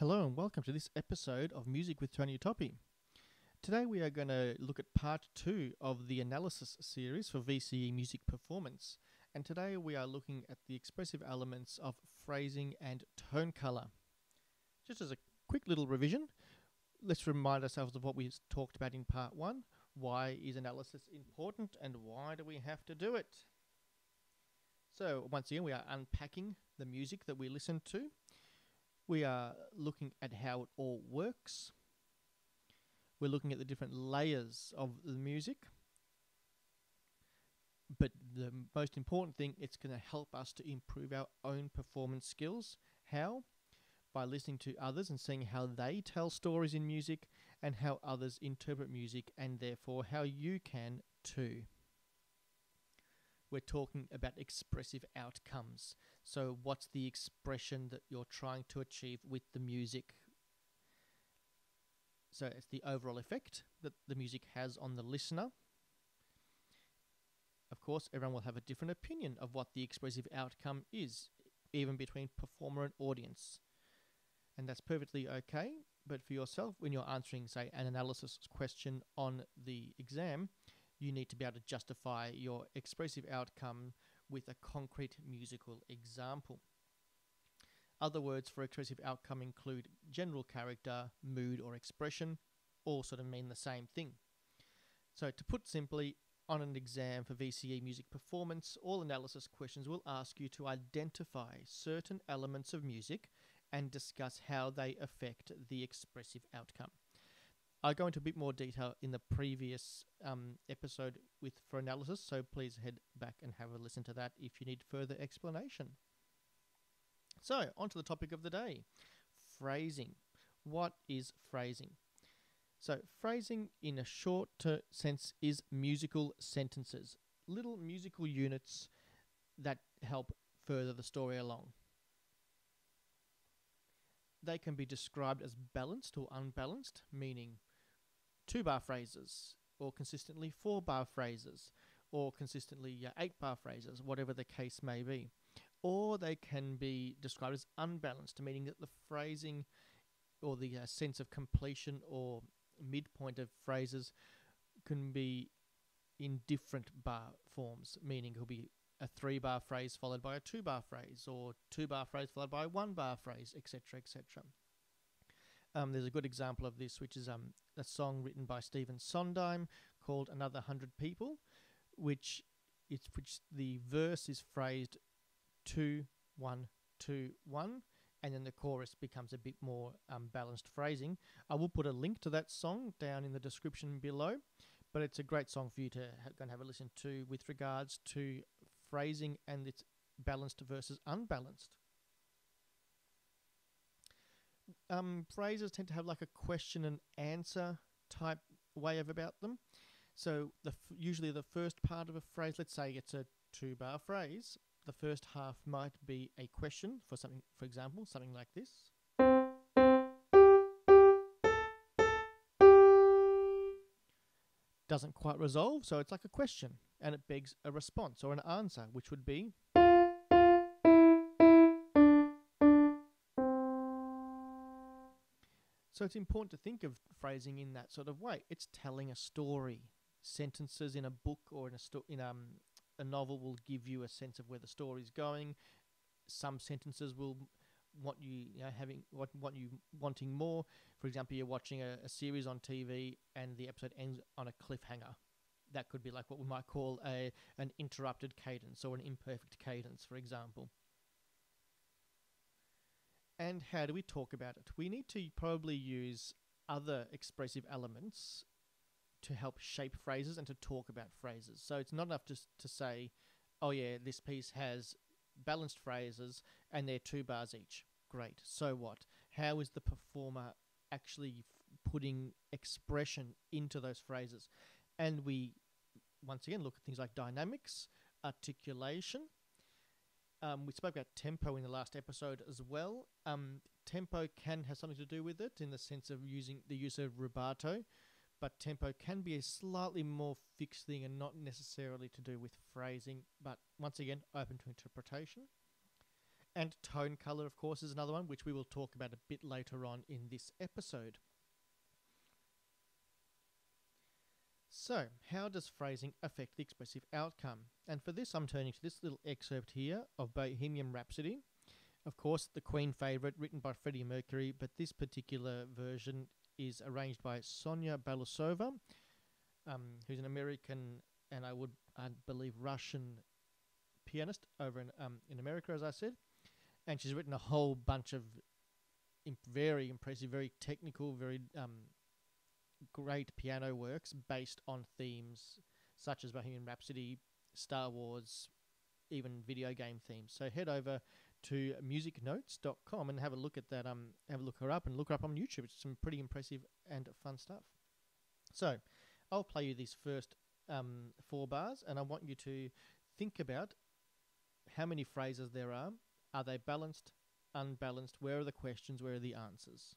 Hello and welcome to this episode of Music with Toppi. Today we are going to look at part 2 of the analysis series for VCE Music Performance, and today we are looking at the expressive elements of phrasing and tone colour. Just as a quick little revision, let's remind ourselves of what we talked about in part 1. Why is analysis important and why do we have to do it? So once again we are unpacking the music that we listen to. We are looking at how it all works. We're looking at the different layers of the music. But the most important thing, it's going to help us to improve our own performance skills. How? By listening to others and seeing how they tell stories in music and how others interpret music, and therefore how you can too. We're talking about expressive outcomes. So what's the expression that you're trying to achieve with the music? So it's the overall effect that the music has on the listener. Of course, everyone will have a different opinion of what the expressive outcome is, even between performer and audience. And that's perfectly okay. But for yourself, when you're answering, say, an analysis question on the exam, you need to be able to justify your expressive outcome with a concrete musical example. Other words for expressive outcome include general character, mood, or expression, all sort of mean the same thing. So to put simply, on an exam for VCE Music Performance, all analysis questions will ask you to identify certain elements of music and discuss how they affect the expressive outcome. I'll go into a bit more detail in the previous episode for analysis, so please head back and have a listen to that if you need further explanation. So, on to the topic of the day, phrasing. What is phrasing? So, phrasing in a short sense is musical sentences, little musical units that help further the story along. They can be described as balanced or unbalanced, meaning 2-bar phrases, or consistently 4-bar phrases, or consistently 8-bar phrases, whatever the case may be. Or they can be described as unbalanced, meaning that the phrasing or the sense of completion or midpoint of phrases can be in different bar forms, meaning it will be a 3-bar phrase followed by a 2-bar phrase, or 2-bar phrase followed by a 1-bar phrase, etc., etc. There's a good example of this, which is a song written by Stephen Sondheim called Another 100 People, which the verse is phrased 2, 1, 2, 1, and then the chorus becomes a bit more balanced phrasing. I will put a link to that song down in the description below, but it's a great song for you to go and have a listen to with regards to phrasing and its balanced versus unbalanced. Phrases tend to have like a question and answer type way of about them. So usually the first part of a phrase, let's say it's a 2-bar phrase, the first half might be a question for something, for example, something like this. Doesn't quite resolve, so it's like a question, and it begs a response or an answer, which would be So it's important to think of phrasing in that sort of way. It's telling a story. Sentences in a book or in a novel will give you a sense of where the story is going. Some sentences will want you, wanting more. For example, you're watching a series on TV and the episode ends on a cliffhanger. That could be like what we might call an interrupted cadence or an imperfect cadence, for example. And how do we talk about it? We need to probably use other expressive elements to help shape phrases and to talk about phrases. So it's not enough just to say, oh yeah, this piece has balanced phrases and they're 2 bars each. Great. So what? How is the performer actually putting expression into those phrases? And we, once again, look at things like dynamics, articulation. We spoke about tempo in the last episode as well. Tempo can have something to do with it in the sense of using the use of rubato, but tempo can be a slightly more fixed thing and not necessarily to do with phrasing, but once again, open to interpretation. And tone color, of course, is another one, which we will talk about a bit later on in this episode. So, how does phrasing affect the expressive outcome? And for this, I'm turning to this little excerpt here of Bohemian Rhapsody. Of course, the Queen favourite, written by Freddie Mercury, but this particular version is arranged by Sonia Belousova, who's an American and I believe Russian pianist over in America, as I said. And she's written a whole bunch of very impressive, very technical, very great piano works based on themes such as Bohemian Rhapsody, Star Wars, even video game themes. So head over to musicnotes.com and have a look at that. Have a look her up and look her up on YouTube. It's some pretty impressive and fun stuff. So I'll play you these first 4 bars, and I want you to think about how many phrases there are. Are they balanced, unbalanced? Where are the questions? Where are the answers?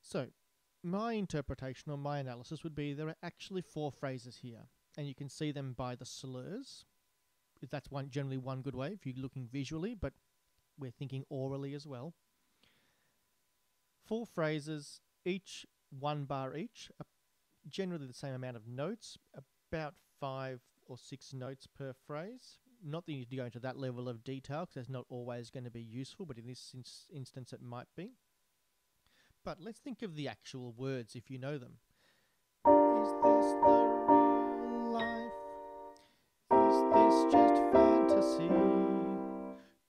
So, my interpretation or my analysis would be there are actually 4 phrases here, and you can see them by the slurs. That's generally one good way if you're looking visually, but we're thinking orally as well. 4 phrases, each 1 bar each, generally the same amount of notes, about 5 or 6 notes per phrase. Not that you need to go into that level of detail, because that's not always going to be useful, but in this instance it might be. But let's think of the actual words if you know them. Is this the real life? Is this just fantasy?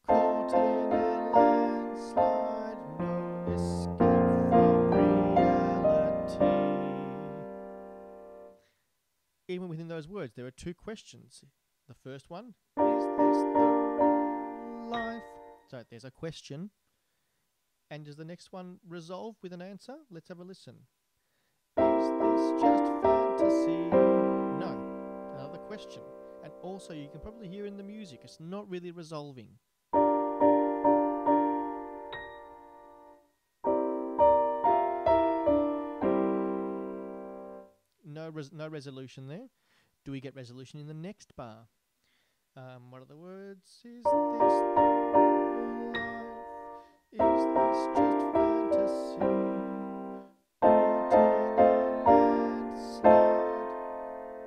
Caught in a landslide, no escape from reality. Even within those words, there are 2 questions. The first one, is this the real life? So there's a question. And does the next one resolve with an answer? Let's have a listen. Is this just fantasy? No. Another question. And also, you can probably hear in the music, it's not really resolving. No resolution there. Do we get resolution in the next bar? What are the words? Is this the life? Is this just fantasy? Caught in a landslide.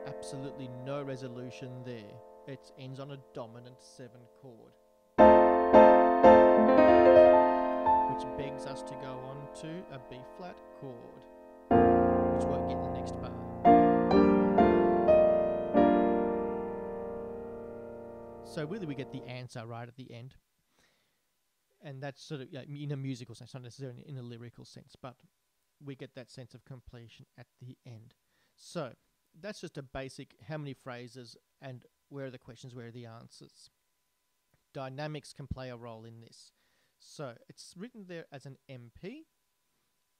Absolutely no resolution there. It ends on a dominant 7 chord, which begs us to go on to a B flat chord, which won't get in the next bar. So really we get the answer right at the end. And that's sort of in a musical sense, not necessarily in a lyrical sense, but we get that sense of completion at the end. So that's just a basic how many phrases and where are the questions, where are the answers. Dynamics can play a role in this. So it's written there as an MP.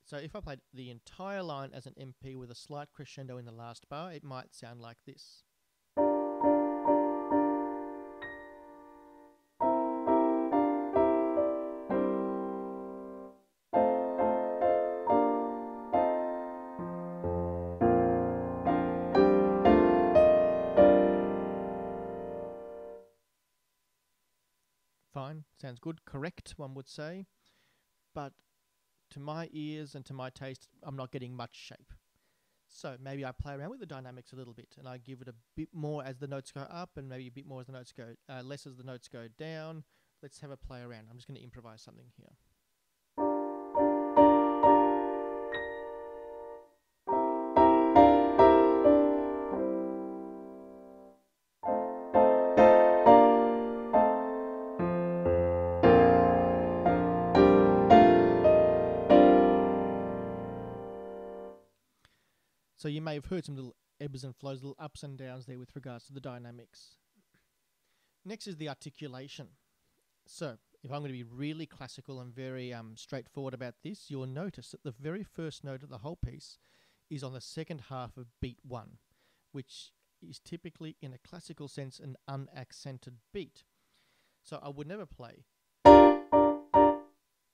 So if I played the entire line as an MP with a slight crescendo in the last bar, it might sound like this. Fine, sounds good, correct, one would say. But to my ears and to my taste, I'm not getting much shape. So maybe I play around with the dynamics a little bit and I give it a bit more as the notes go up and maybe a bit more as the notes go, less as the notes go down. Let's have a play around. I'm just going to improvise something here. So you may have heard some little ebbs and flows, little ups and downs there with regards to the dynamics. Next is the articulation. So if I'm going to be really classical and very straightforward about this, you'll notice that the very first note of the whole piece is on the second half of beat 1, which is typically, in a classical sense, an unaccented beat. So I would never play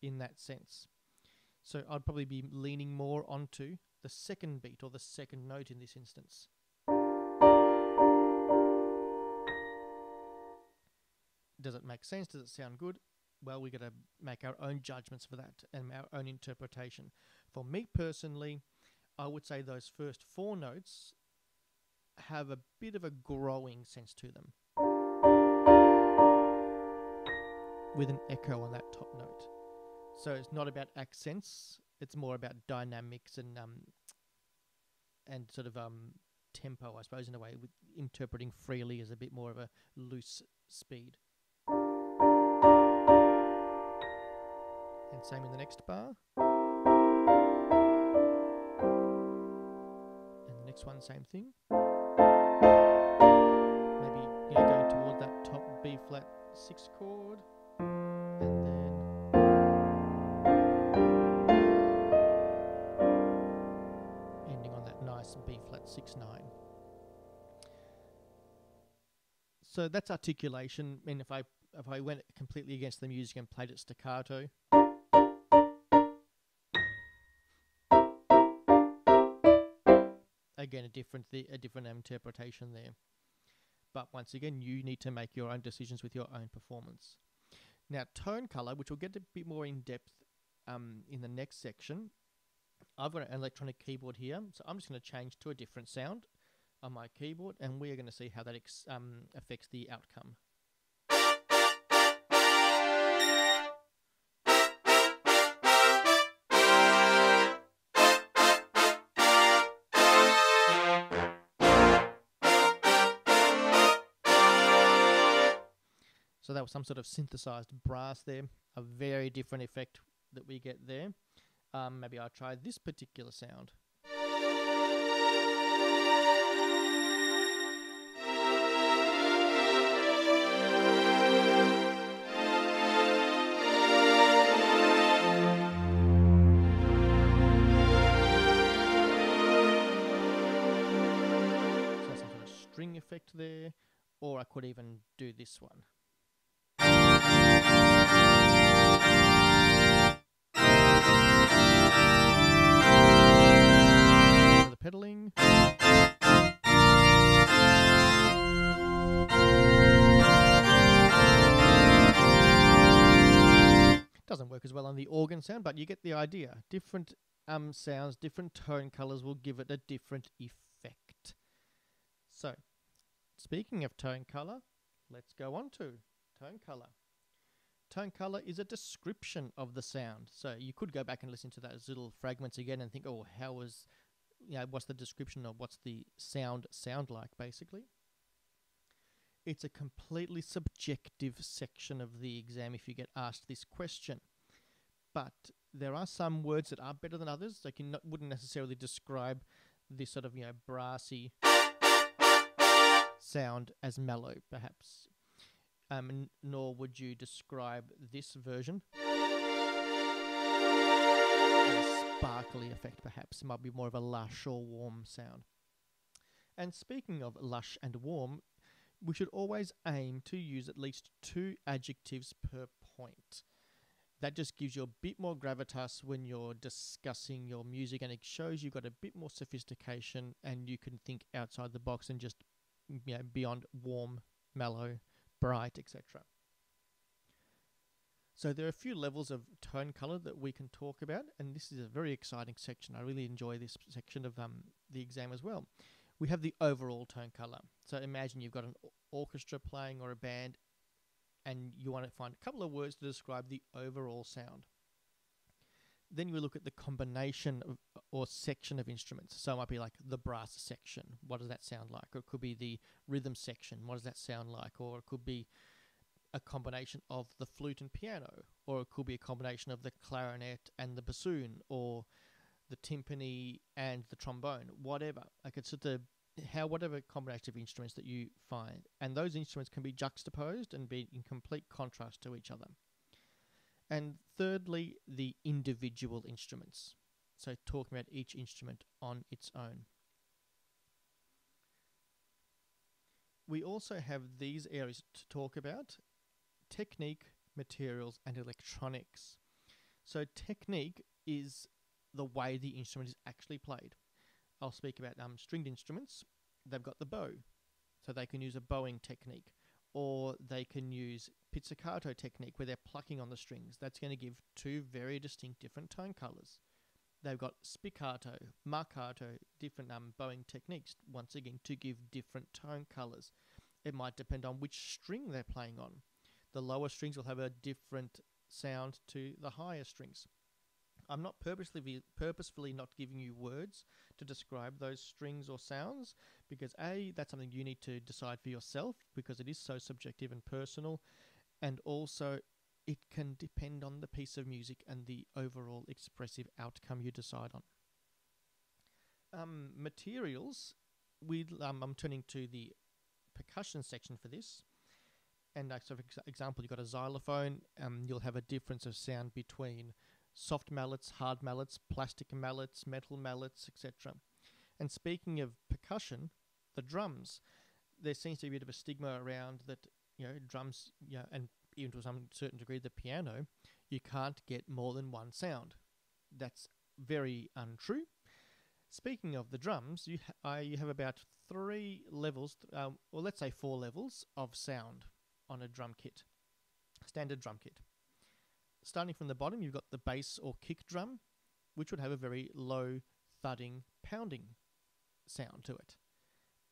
in that sense. So I'd probably be leaning more onto the second beat or the second note in this instance. Does it make sense? Does it sound good? Well, we're going to make our own judgments for that and our own interpretation. For me personally, I would say those first four notes have a bit of a growing sense to them, with an echo on that top note. So it's not about accents, it's more about dynamics and sort of tempo, I suppose, in a way, with interpreting freely as a bit more of a loose speed. And same in the next bar. And the next one, same thing. Maybe going toward that top B flat 6 chord. And then ending on that nice B flat 6/9. So that's articulation. I mean, if I went completely against the music and played it staccato, again, a different interpretation there. But once again, you need to make your own decisions with your own performance. Now, tone color, which we'll get a bit more in depth in the next section. I've got an electronic keyboard here, so I'm just going to change to a different sound on my keyboard, and we are going to see how that affects the outcome. So that was some sort of synthesized brass there, a very different effect that we get there. Maybe I'll try this particular sound. So some sort of string effect there, or I could even do this one. The pedaling. Doesn't work as well on the organ sound, but you get the idea. Different sounds, different tone colors will give it a different effect. So, speaking of tone color, let's go on to tone color. Tone color is a description of the sound. So you could go back and listen to those little fragments again and think, oh, what's the description of what's the sound like, basically. It's a completely subjective section of the exam if you get asked this question. But there are some words that are better than others. They wouldn't necessarily describe this sort of, brassy sound as mellow, perhaps. Nor would you describe this version as a sparkly effect, perhaps. It might be more of a lush or warm sound. And speaking of lush and warm, we should always aim to use at least 2 adjectives per point. That just gives you a bit more gravitas when you're discussing your music, and it shows you've got a bit more sophistication and you can think outside the box and just beyond warm, mellow, bright, etc. So there are a few levels of tone color that we can talk about, and this is a very exciting section. I really enjoy this section of the exam as well. We have the overall tone color. So imagine you've got an orchestra playing or a band, and you want to find a couple of words to describe the overall sound. Then you look at the combination of, or section of instruments. So it might be like the brass section. What does that sound like? Or it could be the rhythm section. What does that sound like? Or it could be a combination of the flute and piano. Or it could be a combination of the clarinet and the bassoon. Or the timpani and the trombone. Whatever. Like it's sort of whatever combination of instruments that you find. And those instruments can be juxtaposed and be in complete contrast to each other. And thirdly, the individual instruments. So talking about each instrument on its own. We also have these areas to talk about: technique, materials, and electronics. So technique is the way the instrument is actually played. I'll speak about stringed instruments. They've got the bow, so they can use a bowing technique, or they can use pizzicato technique where they're plucking on the strings. That's going to give two very distinct different tone colours. They've got spiccato, marcato, different bowing techniques, once again, to give different tone colours. It might depend on which string they're playing on. The lower strings will have a different sound to the higher strings. I'm not purposefully not giving you words to describe those strings or sounds, because A, that's something you need to decide for yourself, because it is so subjective and personal, and also it can depend on the piece of music and the overall expressive outcome you decide on. Materials, I'm turning to the percussion section for this. And so for example, you've got a xylophone, you'll have a difference of sound between soft mallets, hard mallets, plastic mallets, metal mallets, etc. And speaking of percussion, the drums, there seems to be a bit of a stigma around that, drums, and even to some certain degree the piano, you can't get more than one sound. That's very untrue. Speaking of the drums, you have about 3 levels, or let's say 4 levels of sound on a drum kit, standard drum kit. Starting from the bottom, you've got the bass or kick drum, which would have a very low thudding, pounding sound to it.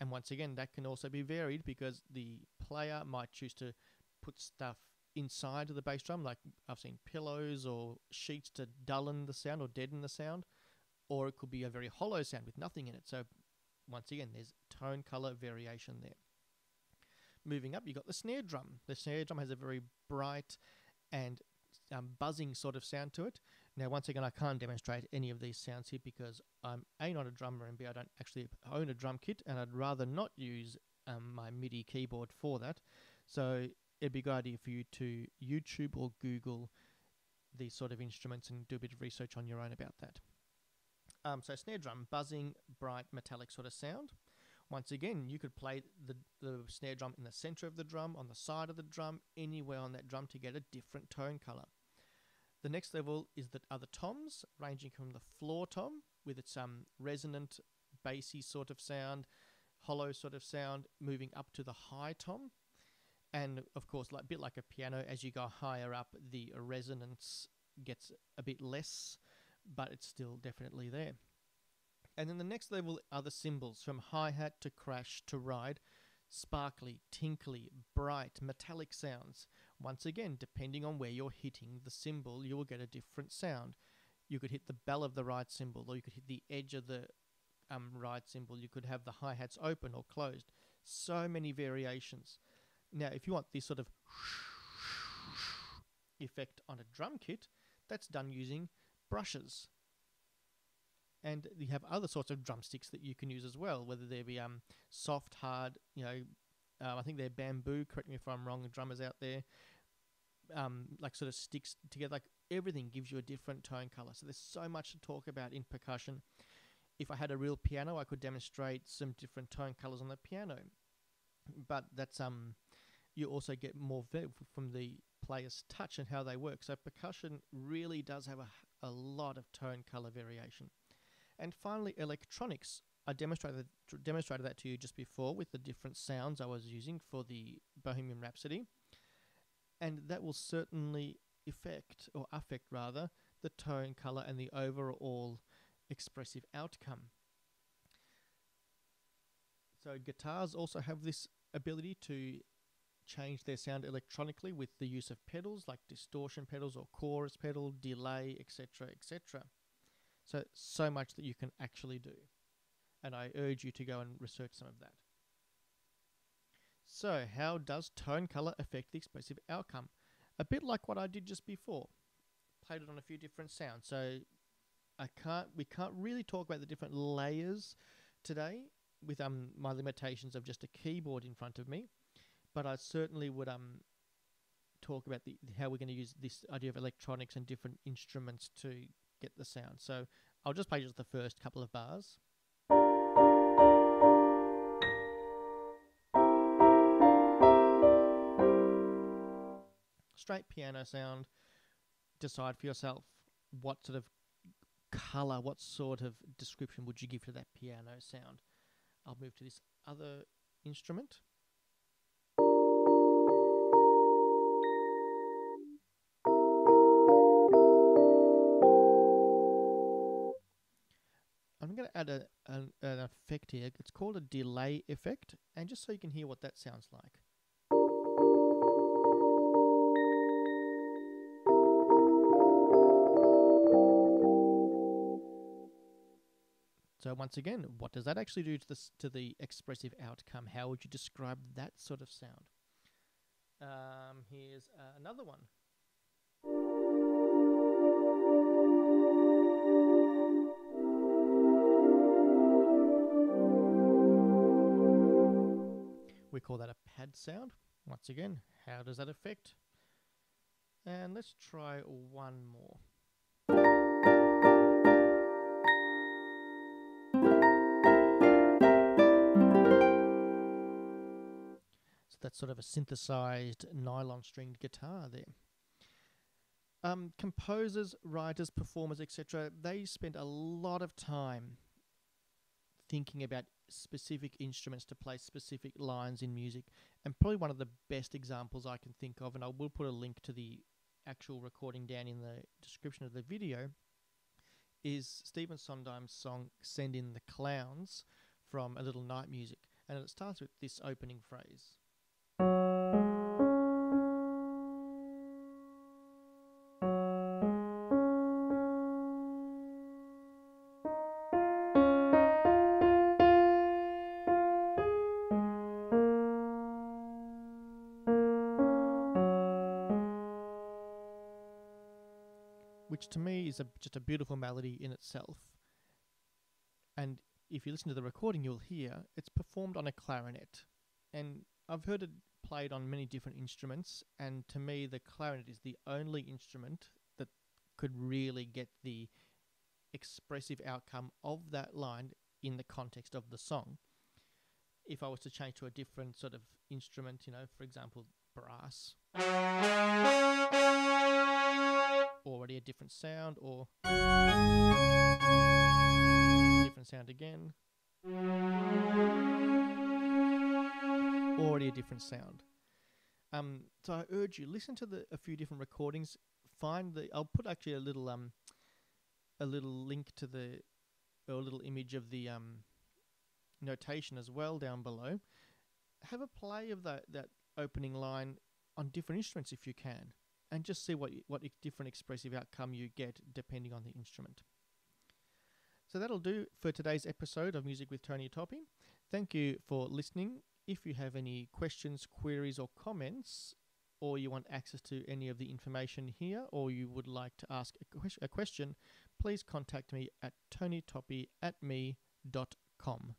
And once again, that can also be varied because the player might choose to put stuff inside of the bass drum, like I've seen pillows or sheets to dullen the sound or deaden the sound, or it could be a very hollow sound with nothing in it. So once again, there's tone color variation there. Moving up, you've got the snare drum. The snare drum has a very bright and buzzing sort of sound to it. Now, once again, I can't demonstrate any of these sounds here because I'm A, not a drummer, and B, I don't actually own a drum kit, and I'd rather not use my MIDI keyboard for that. So it'd be a good idea for you to YouTube or Google these sort of instruments and do a bit of research on your own about that. So snare drum, buzzing, bright, metallic sort of sound. Once again, you could play the snare drum in the center of the drum, on the side of the drum, anywhere on that drum to get a different tone color. The next level is the other toms, ranging from the floor tom with its resonant, bassy sort of sound, hollow sort of sound, moving up to the high tom. And of course, a bit like a piano, as you go higher up, the resonance gets a bit less, but it's still definitely there. And then the next level are the cymbals, from hi-hat to crash to ride, sparkly, tinkly, bright, metallic sounds. Once again, depending on where you're hitting the cymbal, you will get a different sound. You could hit the bell of the right cymbal, or you could hit the edge of the right cymbal. You could have the hi-hats open or closed. So many variations. Now, if you want this sort of effect on a drum kit, that's done using brushes. And you have other sorts of drumsticks that you can use as well, whether they be soft, hard, I think they're bamboo, correct me if I'm wrong, drummers out there, like sort of sticks together. Like everything gives you a different tone color. So there's so much to talk about in percussion. If I had a real piano, I could demonstrate some different tone colors on the piano. But that's you also get more from the player's touch and how they work. So percussion really does have a lot of tone color variation. And finally, electronics. I demonstrated that to you just before with the different sounds I was using for the Bohemian Rhapsody. And that will certainly affect the tone, color, and the overall expressive outcome. So guitars also have this ability to change their sound electronically with the use of pedals like distortion pedals or chorus pedal, delay, etc., etc. So much that you can actually do. And I urge you to go and research some of that. So how does tone color affect the expressive outcome? A bit like what I did just before. Played it on a few different sounds. So we can't really talk about the different layers today with my limitations of just a keyboard in front of me. But I certainly would talk about how we're going to use this idea of electronics and different instruments to get the sound. So I'll just play just the first couple of bars. straight piano sound, decide for yourself what sort of colour, what sort of description would you give to that piano sound. I'll move to this other instrument. I'm going to add an effect here. It's called a delay effect, and just so you can hear what that sounds like. So once again, what does that actually do to the expressive outcome? How would you describe that sort of sound? Here's another one. We call that a pad sound. Once again, how does that affect? And let's try one more. So that's sort of a synthesized nylon stringed guitar there. Composers, writers, performers, etc., they spend a lot of time thinking about specific instruments to play specific lines in music. And probably one of the best examples I can think of, and I will put a link to the actual recording down in the description of the video, is Stephen Sondheim's song Send in the Clowns from A Little Night Music. And it starts with this opening phrase. Which to me is just a beautiful melody in itself. And if you listen to the recording, you'll hear it's performed on a clarinet. And I've heard it played on many different instruments, and to me the clarinet is the only instrument that could really get the expressive outcome of that line in the context of the song. If I was to change to a different sort of instrument, for example, brass, already a different sound, or different sound again, already a different sound. So I urge you, listen to a few different recordings. I'll put actually a little link to or a little image of the notation as well down below. Have a play of that opening line on different instruments if you can, and just see what different expressive outcome you get depending on the instrument. So that'll do for today's episode of Music with Tony Toppi. Thank you for listening. If you have any questions, queries or comments, or you want access to any of the information here, or you would like to ask a question, please contact me at tonytoppi@me.com.